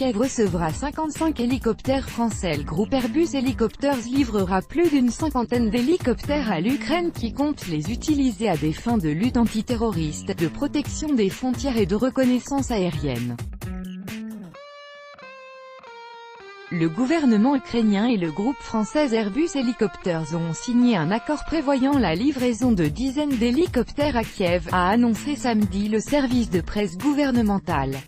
Kiev recevra 55 hélicoptères français. Le groupe Airbus Helicopters livrera plus d'une cinquantaine d'hélicoptères à l'Ukraine qui compte les utiliser à des fins de lutte antiterroriste, de protection des frontières et de reconnaissance aérienne. Le gouvernement ukrainien et le groupe français Airbus Helicopters ont signé un accord prévoyant la livraison de dizaines d'hélicoptères à Kiev, a annoncé samedi le service de presse gouvernemental.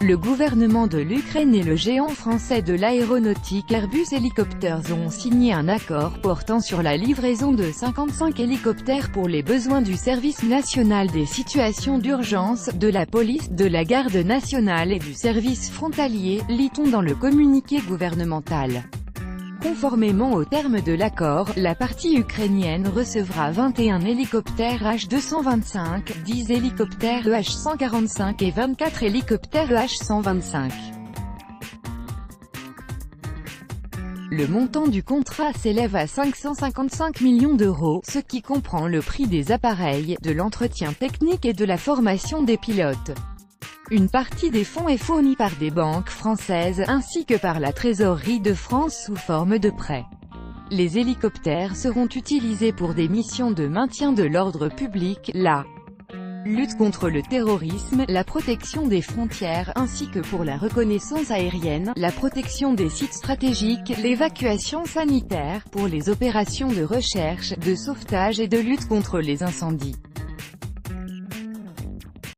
Le gouvernement de l'Ukraine et le géant français de l'aéronautique Airbus Helicopters ont signé un accord portant sur la livraison de 55 hélicoptères pour les besoins du service national des situations d'urgence, de la police, de la garde nationale et du service frontalier, lit-on dans le communiqué gouvernemental. Conformément aux termes de l'accord, la partie ukrainienne recevra 21 hélicoptères H-225, 10 hélicoptères EH-145 et 24 hélicoptères EH-125. Le montant du contrat s'élève à 555 millions d'euros, ce qui comprend le prix des appareils, de l'entretien technique et de la formation des pilotes. Une partie des fonds est fournie par des banques françaises, ainsi que par la Trésorerie de France sous forme de prêts. Les hélicoptères seront utilisés pour des missions de maintien de l'ordre public, la lutte contre le terrorisme, la protection des frontières, ainsi que pour la reconnaissance aérienne, la protection des sites stratégiques, l'évacuation sanitaire, pour les opérations de recherche, de sauvetage et de lutte contre les incendies.